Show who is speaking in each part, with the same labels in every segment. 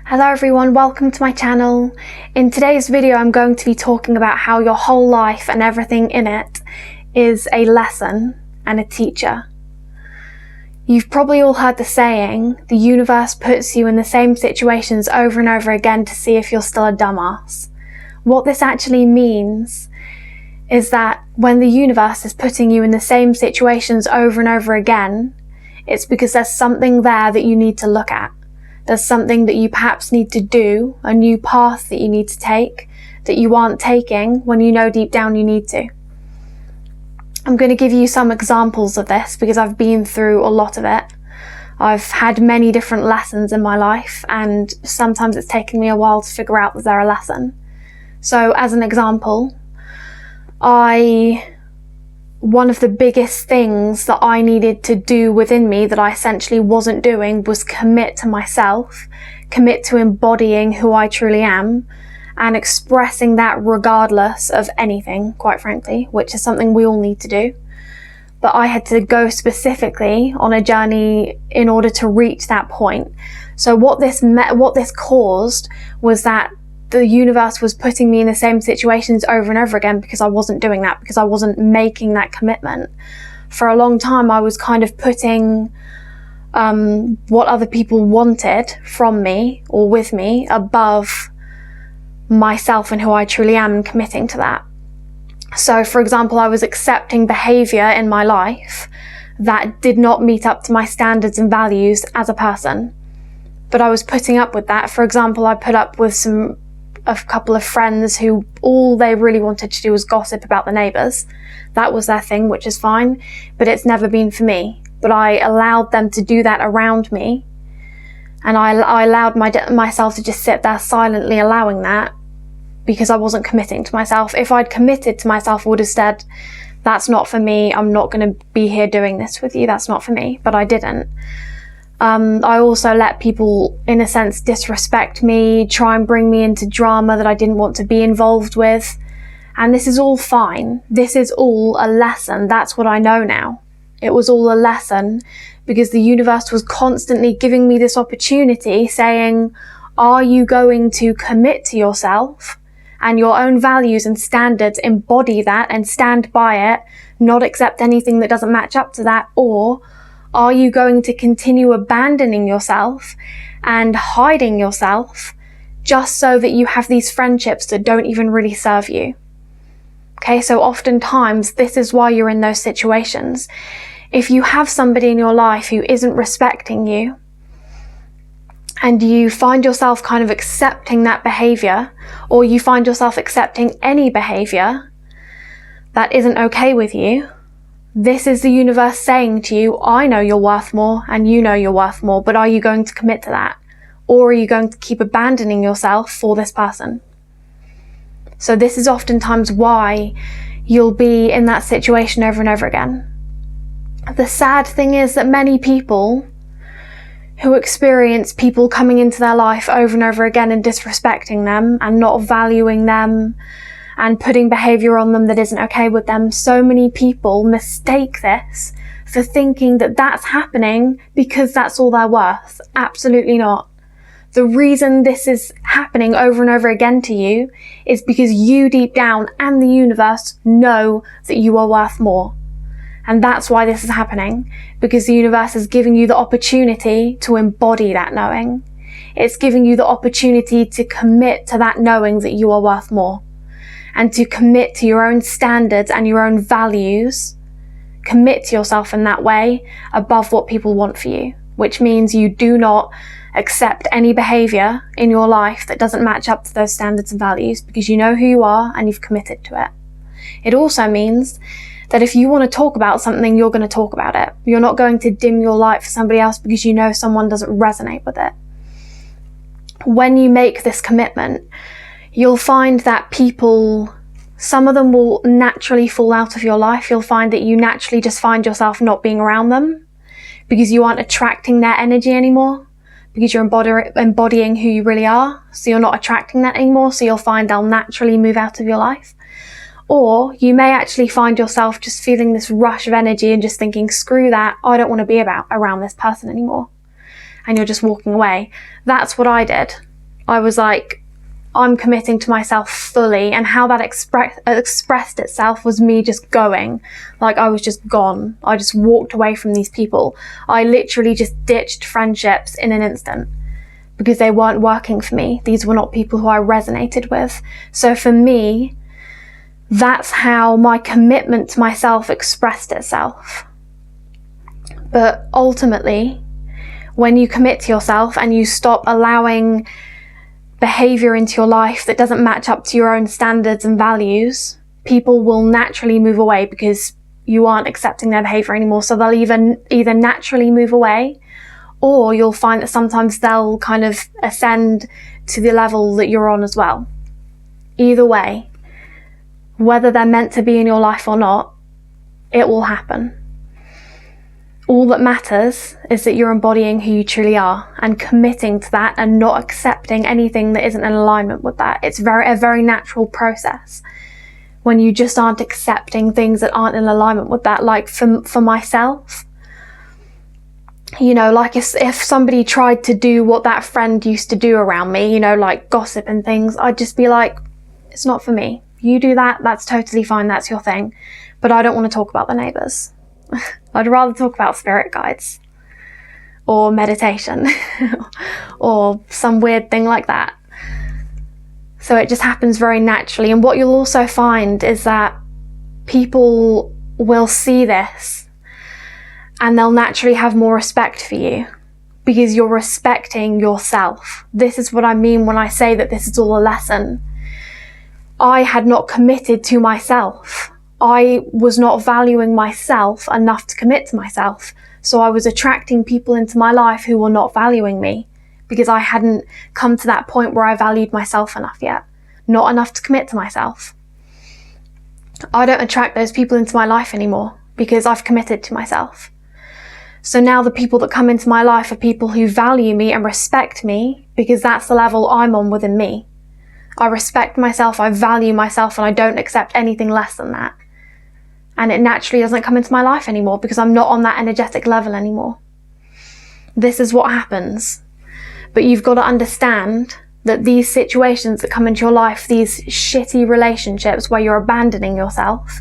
Speaker 1: Hello everyone, welcome to my channel. In today's video I'm going to be talking about how your whole life and everything in it is a lesson and a teacher. You've probably all heard the saying, the universe puts you in the same situations over and over again to see if you're still a dumbass. What this actually means is that when the universe is putting you in the same situations over and over again, it's because there's something there that you need to look at. There's something that you perhaps need to do, a new path that you need to take, that you aren't taking when you know deep down you need to. I'm going to give you some examples of this because I've been through a lot of it. I've had many different lessons in my life, and sometimes it's taken me a while to figure out that they're a lesson. So as an example, one of the biggest things that I needed to do within me that I essentially wasn't doing was commit to myself, commit to embodying who I truly am and expressing that regardless of anything, quite frankly, which is something we all need to do. But I had to go specifically on a journey in order to reach that point. So what this caused was that the universe was putting me in the same situations over and over again because I wasn't doing that, because I wasn't making that commitment. For a long time, I was kind of putting what other people wanted from me or with me above myself and who I truly am, and committing to that. So, for example, I was accepting behavior in my life that did not meet up to my standards and values as a person. But I was putting up with that. For example, I put up with a couple of friends who all they really wanted to do was gossip about the neighbours. That was their thing, which is fine, but it's never been for me. But I allowed them to do that around me, and I allowed myself to just sit there silently allowing that because I wasn't committing to myself. If I'd committed to myself, I would have said, that's not for me, I'm not going to be here doing this with you, that's not for me. But I didn't. I also let people, in a sense, disrespect me, try and bring me into drama that I didn't want to be involved with. And this is all fine. This is all a lesson. That's what I know now. It was all a lesson because the universe was constantly giving me this opportunity, saying, are you going to commit to yourself and your own values and standards, embody that and stand by it, not accept anything that doesn't match up to that? Or are you going to continue abandoning yourself and hiding yourself just so that you have these friendships that don't even really serve you? Okay, so oftentimes this is why you're in those situations. If you have somebody in your life who isn't respecting you and you find yourself kind of accepting that behavior, or you find yourself accepting any behavior that isn't okay with you, this is the universe saying to you, I know you're worth more and you know you're worth more, but are you going to commit to that? Or are you going to keep abandoning yourself for this person? So this is oftentimes why you'll be in that situation over and over again. The sad thing is that many people who experience people coming into their life over and over again and disrespecting them and not valuing them and putting behavior on them that isn't okay with them, so many people mistake this for thinking that that's happening because that's all they're worth. Absolutely not. The reason this is happening over and over again to you is because you deep down and the universe know that you are worth more. And that's why this is happening, because the universe is giving you the opportunity to embody that knowing. It's giving you the opportunity to commit to that knowing that you are worth more, and to commit to your own standards and your own values. Commit to yourself in that way above what people want for you, which means you do not accept any behavior in your life that doesn't match up to those standards and values, because you know who you are and you've committed to it. It also means that if you want to talk about something, you're going to talk about it. You're not going to dim your light for somebody else because you know someone doesn't resonate with it. When you make this commitment, you'll find that people, some of them will naturally fall out of your life. You'll find that you naturally just find yourself not being around them because you aren't attracting their energy anymore, because you're embodying who you really are. So you're not attracting that anymore. So you'll find they'll naturally move out of your life. Or you may actually find yourself just feeling this rush of energy and just thinking, screw that, I don't want to be around this person anymore. And you're just walking away. That's what I did. I was like, I'm committing to myself fully. And how that expressed itself was me just going. Like, I was just gone. I just walked away from these people. I literally just ditched friendships in an instant because they weren't working for me. These were not people who I resonated with. So for me, that's how my commitment to myself expressed itself. But ultimately, when you commit to yourself and you stop allowing behavior into your life that doesn't match up to your own standards and values, people will naturally move away because you aren't accepting their behavior anymore. So they'll either naturally move away, or you'll find that sometimes they'll kind of ascend to the level that you're on as well. Either way, whether they're meant to be in your life or not, it will happen. All that matters is that you're embodying who you truly are and committing to that and not accepting anything that isn't in alignment with that. It's a very natural process when you just aren't accepting things that aren't in alignment with that. Like for myself, you know, like if somebody tried to do what that friend used to do around me, you know, like gossip and things, I'd just be like, it's not for me. You do that, that's totally fine, that's your thing. But I don't want to talk about the neighbours. I'd rather talk about spirit guides or meditation or some weird thing like that. So it just happens very naturally. And what you'll also find is that people will see this and they'll naturally have more respect for you because you're respecting yourself. This is what I mean when I say that this is all a lesson. I had not committed to myself. I was not valuing myself enough to commit to myself. So I was attracting people into my life who were not valuing me because I hadn't come to that point where I valued myself enough yet. Not enough to commit to myself. I don't attract those people into my life anymore because I've committed to myself. So now the people that come into my life are people who value me and respect me because that's the level I'm on within me. I respect myself, I value myself, and I don't accept anything less than that. And it naturally doesn't come into my life anymore because I'm not on that energetic level anymore. This is what happens. But you've got to understand that these situations that come into your life, these shitty relationships where you're abandoning yourself,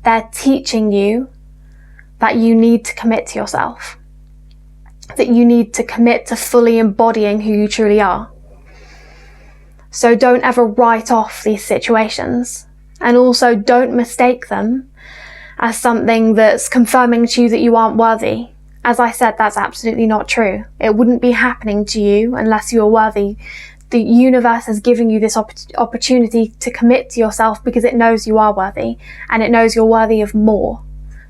Speaker 1: they're teaching you that you need to commit to yourself. That you need to commit to fully embodying who you truly are. So don't ever write off these situations. And also don't mistake them as something that's confirming to you that you aren't worthy. As I said, that's absolutely not true. It wouldn't be happening to you unless you are worthy. The universe is giving you this opportunity to commit to yourself because it knows you are worthy and it knows you're worthy of more.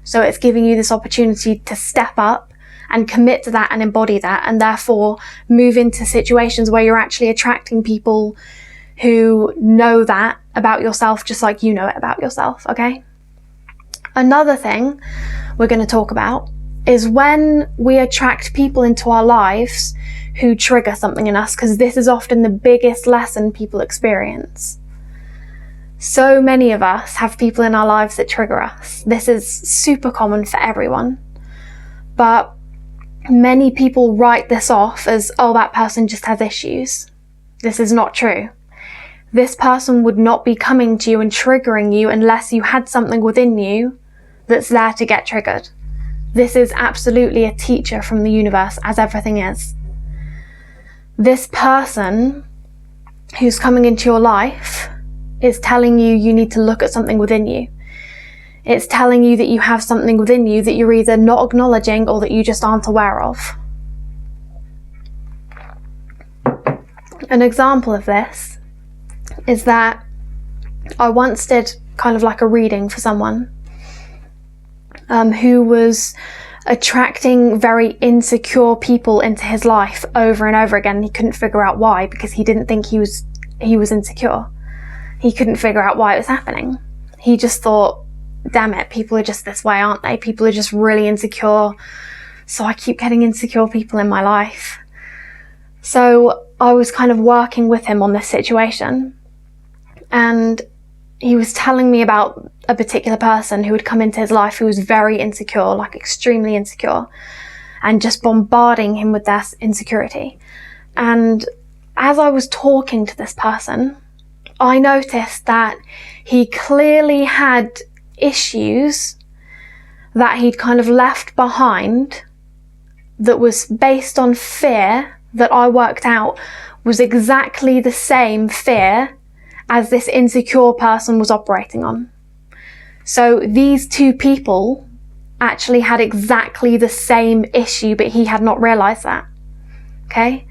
Speaker 1: So it's giving you this opportunity to step up and commit to that and embody that, and therefore move into situations where you're actually attracting people who know that about yourself just like you know it about yourself, okay? Another thing we're going to talk about is when we attract people into our lives who trigger something in us, because this is often the biggest lesson people experience. So many of us have people in our lives that trigger us. This is super common for everyone. But many people write this off as, oh, that person just has issues. This is not true. This person would not be coming to you and triggering you unless you had something within you that's there to get triggered. This is absolutely a teacher from the universe, as everything is. This person who's coming into your life is telling you you need to look at something within you. It's telling you that you have something within you that you're either not acknowledging or that you just aren't aware of. An example of this is that I once did kind of like a reading for someone who was attracting very insecure people into his life over and over again. He couldn't figure out why, because he didn't think he was insecure. He couldn't figure out why it was happening. He just thought, damn it, people are just this way, aren't they? People are just really insecure. So I keep getting insecure people in my life. So I was kind of working with him on this situation. And he was telling me about a particular person who had come into his life who was very insecure, like extremely insecure, and just bombarding him with their insecurity. And as I was talking to this person, I noticed that he clearly had issues that he'd kind of left behind that was based on fear that I worked out was exactly the same fear as this insecure person was operating on. So these two people actually had exactly the same issue, but he had not realized that. Okay?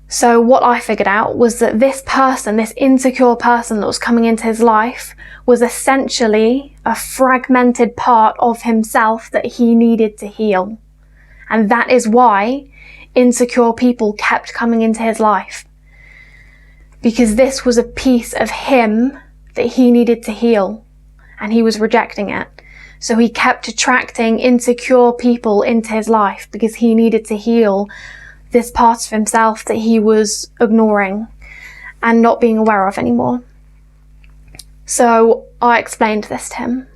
Speaker 1: So what I figured out was that this person, this insecure person that was coming into his life, was essentially a fragmented part of himself that he needed to heal. And that is why insecure people kept coming into his life. Because this was a piece of him that he needed to heal, and he was rejecting it. So he kept attracting insecure people into his life because he needed to heal this part of himself that he was ignoring and not being aware of anymore. So I explained this to him.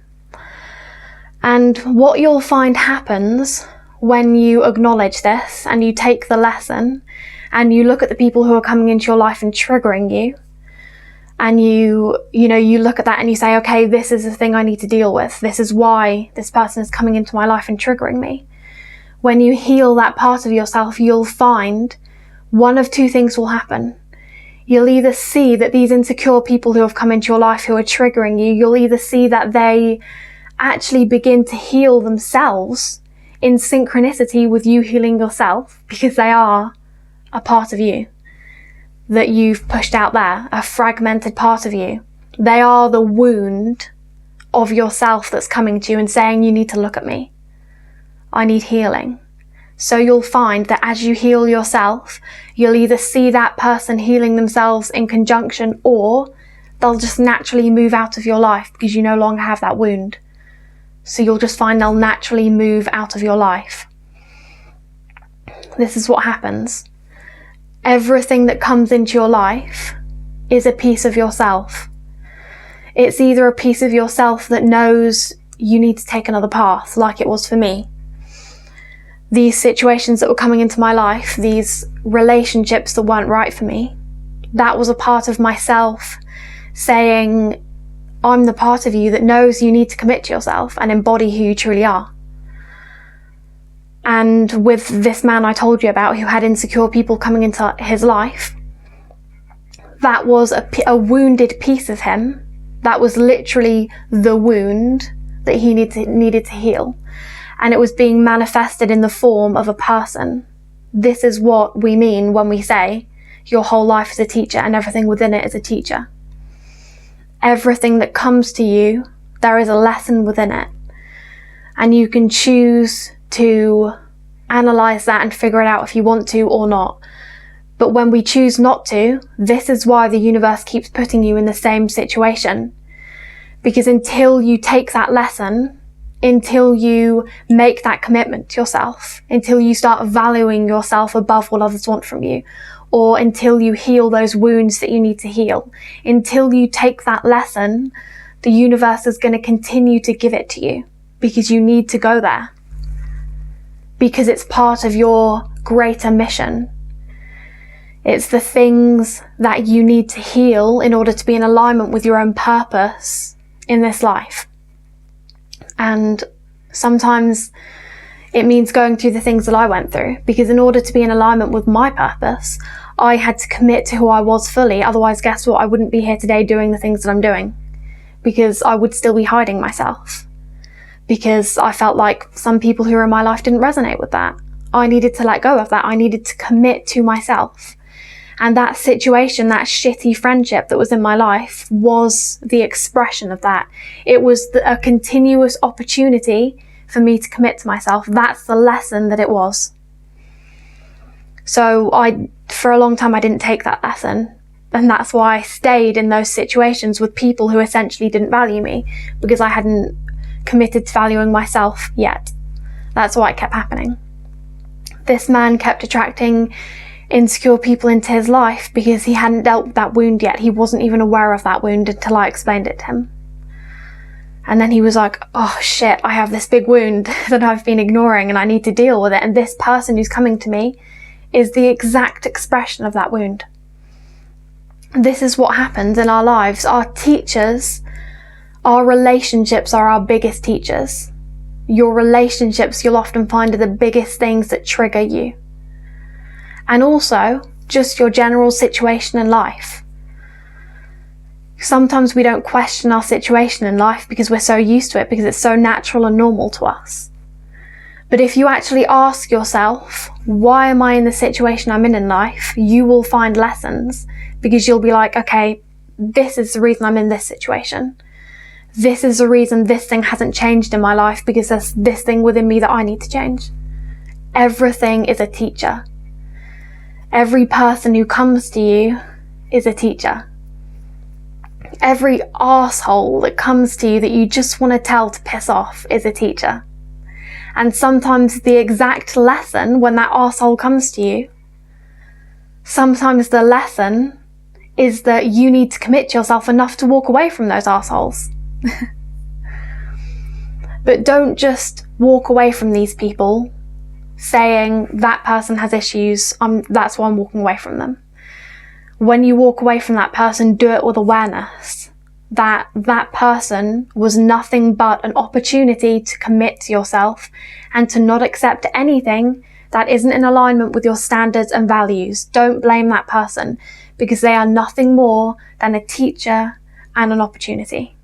Speaker 1: And what you'll find happens when you acknowledge this and you take the lesson and you look at the people who are coming into your life and triggering you, and you look at that and you say, okay, this is the thing I need to deal with. This is why this person is coming into my life and triggering me. When you heal that part of yourself, you'll find one of two things will happen. You'll either see that these insecure people who have come into your life who are triggering you, you'll either see that they actually begin to heal themselves in synchronicity with you healing yourself, because they are a part of you that you've pushed out there, a fragmented part of you. They are the wound of yourself that's coming to you and saying, you need to look at me. I need healing. So you'll find that as you heal yourself, you'll either see that person healing themselves in conjunction, or they'll just naturally move out of your life because you no longer have that wound. So you'll just find they'll naturally move out of your life. This is what happens. Everything that comes into your life is a piece of yourself. It's either a piece of yourself that knows you need to take another path, like it was for me. These situations that were coming into my life, these relationships that weren't right for me, that was a part of myself saying, I'm the part of you that knows you need to commit to yourself and embody who you truly are. And with this man I told you about who had insecure people coming into his life, that was a wounded piece of him. That was literally the wound that he needed to heal. And it was being manifested in the form of a person. This is what we mean when we say your whole life is a teacher and everything within it is a teacher. Everything that comes to you, there is a lesson within it. And you can choose to analyze that and figure it out if you want to or not. But when we choose not to, this is why the universe keeps putting you in the same situation. Because until you take that lesson, until you make that commitment to yourself, until you start valuing yourself above what others want from you, or until you heal those wounds that you need to heal, until you take that lesson, the universe is going to continue to give it to you because you need to go there. Because it's part of your greater mission. It's the things that you need to heal in order to be in alignment with your own purpose in this life. And sometimes it means going through the things that I went through, because in order to be in alignment with my purpose, I had to commit to who I was fully. Otherwise, guess what? I wouldn't be here today doing the things that I'm doing, because I would still be hiding myself, because I felt like some people who were in my life didn't resonate with that. I needed to let go of that. I needed to commit to myself. And that situation, that shitty friendship that was in my life, was the expression of that. It was a continuous opportunity for me to commit to myself. That's the lesson that it was. So for a long time, I didn't take that lesson. And that's why I stayed in those situations with people who essentially didn't value me, because I hadn't committed to valuing myself yet. That's why it kept happening. This man kept attracting insecure people into his life because he hadn't dealt with that wound yet. He wasn't even aware of that wound until I explained it to him. And then he was like, oh shit, I have this big wound that I've been ignoring and I need to deal with it. And this person who's coming to me is the exact expression of that wound. This is what happens in our lives. Our teachers, our relationships are our biggest teachers. Your relationships, you'll often find, are the biggest things that trigger you. And also, just your general situation in life. Sometimes we don't question our situation in life because we're so used to it, because it's so natural and normal to us. But if you actually ask yourself, why am I in the situation I'm in life? You will find lessons, because you'll be like, okay, this is the reason I'm in this situation. This is the reason this thing hasn't changed in my life, because there's this thing within me that I need to change. Everything is a teacher. Every person who comes to you is a teacher. Every arsehole that comes to you that you just want to tell to piss off is a teacher. And sometimes the exact lesson, when that arsehole comes to you, sometimes the lesson is that you need to commit yourself enough to walk away from those arseholes. But don't just walk away from these people saying that person has issues, that's why I'm walking away from them. When you walk away from that person, do it with awareness that that person was nothing but an opportunity to commit to yourself and to not accept anything that isn't in alignment with your standards and values. Don't blame that person, because they are nothing more than a teacher and an opportunity.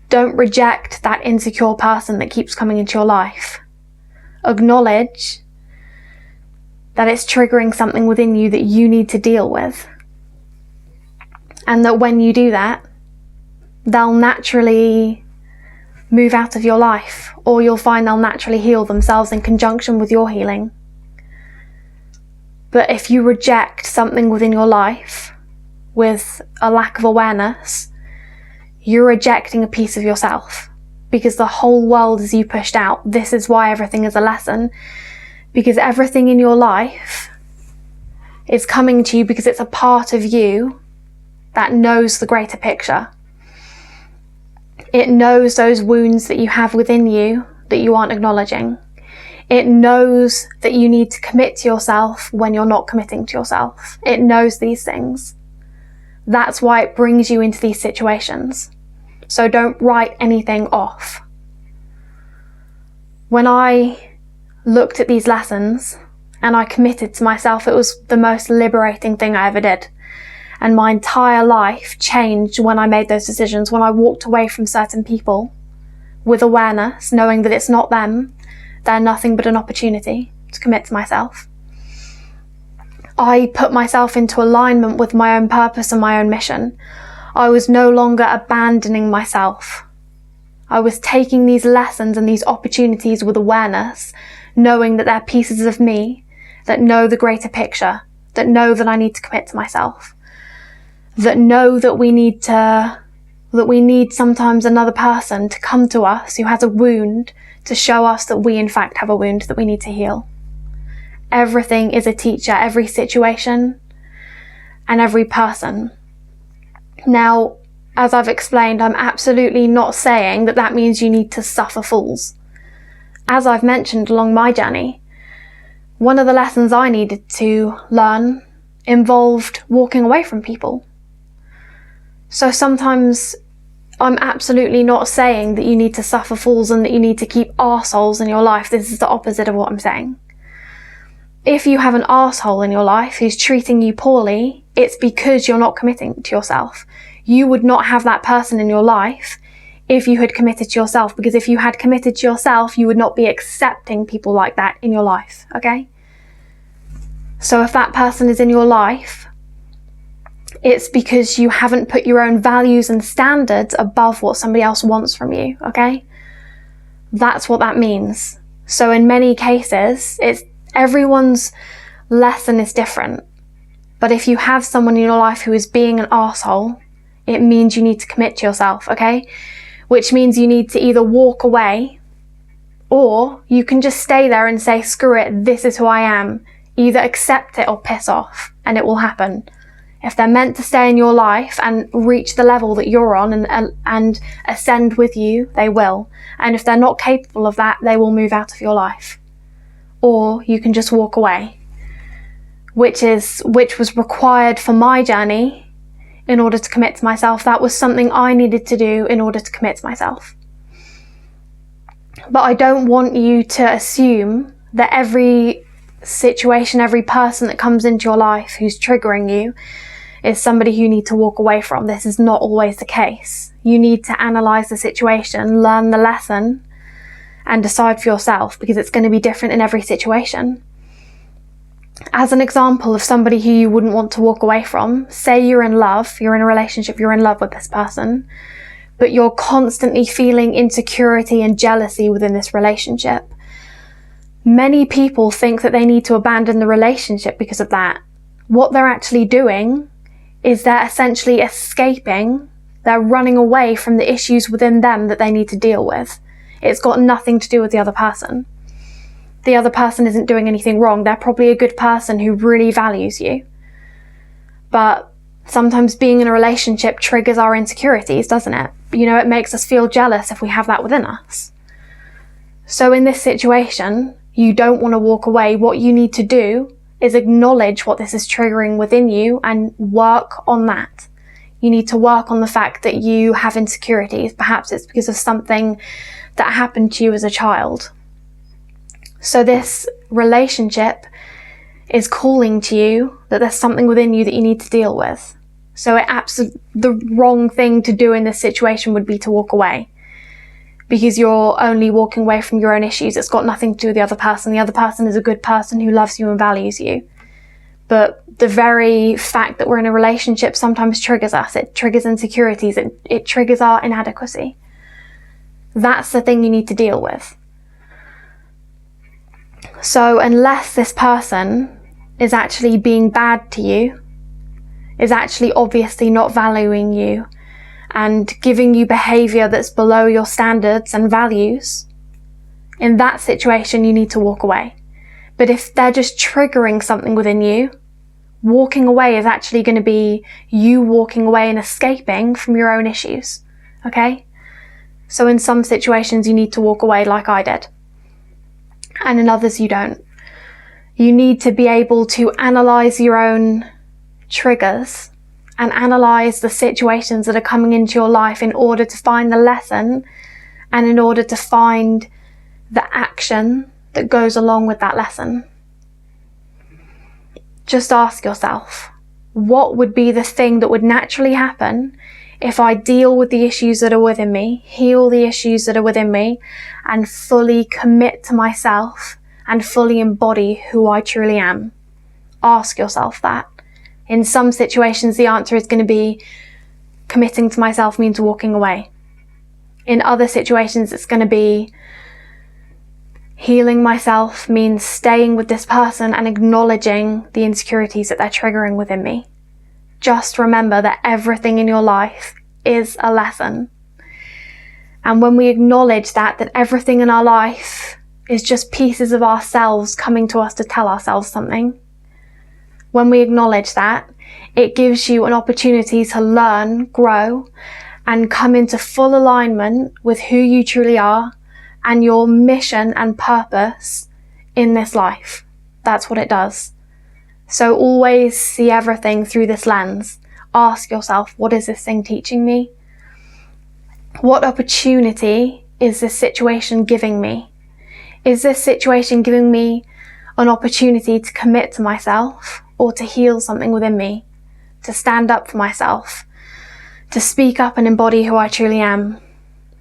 Speaker 1: Don't reject that insecure person that keeps coming into your life. Acknowledge that it's triggering something within you that you need to deal with. And that when you do that, they'll naturally move out of your life, or you'll find they'll naturally heal themselves in conjunction with your healing. But if you reject something within your life with a lack of awareness, you're rejecting a piece of yourself, because the whole world is you pushed out. This is why everything is a lesson, because everything in your life is coming to you because it's a part of you that knows the greater picture. It knows those wounds that you have within you that you aren't acknowledging. It knows that you need to commit to yourself when you're not committing to yourself. It knows these things. That's why it brings you into these situations. So don't write anything off. When I looked at these lessons and I committed to myself, it was the most liberating thing I ever did. And my entire life changed when I made those decisions, when I walked away from certain people with awareness, knowing that it's not them, they're nothing but an opportunity to commit to myself. I put myself into alignment with my own purpose and my own mission. I was no longer abandoning myself. I was taking these lessons and these opportunities with awareness, knowing that they're pieces of me that know the greater picture, that know that I need to commit to myself, that know that we need sometimes another person to come to us who has a wound to show us that we in fact have a wound that we need to heal. Everything is a teacher, every situation and every person. Now, as I've explained, I'm absolutely not saying that that means you need to suffer fools. As I've mentioned along my journey, one of the lessons I needed to learn involved walking away from people. So sometimes I'm absolutely not saying that you need to suffer fools and that you need to keep arseholes in your life. This is the opposite of what I'm saying. If you have an arsehole in your life who's treating you poorly, it's because you're not committing to yourself. You would not have that person in your life if you had committed to yourself, because if you had committed to yourself, you would not be accepting people like that in your life, okay? So if that person is in your life, it's because you haven't put your own values and standards above what somebody else wants from you, okay? That's what that means. So in many cases, everyone's lesson is different. But if you have someone in your life who is being an arsehole, it means you need to commit to yourself, okay? Which means you need to either walk away, or you can just stay there and say, screw it, this is who I am. Either accept it or piss off, and it will happen. If they're meant to stay in your life and reach the level that you're on and ascend with you, they will. And if they're not capable of that, they will move out of your life. Or you can just walk away. which was required for my journey in order to commit to myself. That was something I needed to do in order to commit to myself. But I don't want you to assume that every situation, every person that comes into your life who's triggering you is somebody who you need to walk away from. This is not always the case. You need to analyze the situation, learn the lesson, and decide for yourself, because it's going to be different in every situation. As an example of somebody who you wouldn't want to walk away from, say you're in love, you're in a relationship, you're in love with this person, but you're constantly feeling insecurity and jealousy within this relationship. Many people think that they need to abandon the relationship because of that. What they're actually doing is they're essentially escaping, they're running away from the issues within them that they need to deal with. It's got nothing to do with the other person. The other person isn't doing anything wrong. They're probably a good person who really values you. But sometimes being in a relationship triggers our insecurities, doesn't it? You know, it makes us feel jealous if we have that within us. So in this situation, you don't want to walk away. What you need to do is acknowledge what this is triggering within you and work on that. You need to work on the fact that you have insecurities. Perhaps it's because of something that happened to you as a child. So this relationship is calling to you that there's something within you that you need to deal with. So the wrong thing to do in this situation would be to walk away, because you're only walking away from your own issues. It's got nothing to do with the other person. The other person is a good person who loves you and values you. But the very fact that we're in a relationship sometimes triggers us. It triggers insecurities. It triggers our inadequacy. That's the thing you need to deal with. So unless this person is actually being bad to you, is actually obviously not valuing you and giving you behavior that's below your standards and values, in that situation you need to walk away. But if they're just triggering something within you, walking away is actually going to be you walking away and escaping from your own issues. Okay? So in some situations you need to walk away, like I did. And in others you don't. You need to be able to analyze your own triggers and analyze the situations that are coming into your life in order to find the lesson and in order to find the action that goes along with that lesson. Just ask yourself, what would be the thing that would naturally happen if I deal with the issues that are within me, heal the issues that are within me, and fully commit to myself and fully embody who I truly am? Ask yourself that. In some situations, the answer is going to be committing to myself means walking away. In other situations, it's going to be healing myself means staying with this person and acknowledging the insecurities that they're triggering within me. Just remember that everything in your life is a lesson. And when we acknowledge that everything in our life is just pieces of ourselves coming to us to tell ourselves something, when we acknowledge that, it gives you an opportunity to learn, grow, and come into full alignment with who you truly are and your mission and purpose in this life. That's what it does. So always see everything through this lens. Ask yourself, what is this thing teaching me? What opportunity is this situation giving me? Is this situation giving me an opportunity to commit to myself or to heal something within me, to stand up for myself, to speak up and embody who I truly am?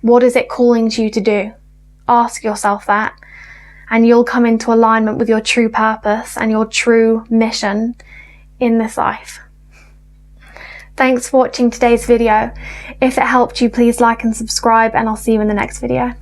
Speaker 1: What is it calling to you to do? Ask yourself that, and you'll come into alignment with your true purpose and your true mission in this life. Thanks for watching today's video. If it helped you, please like and subscribe, and I'll see you in the next video.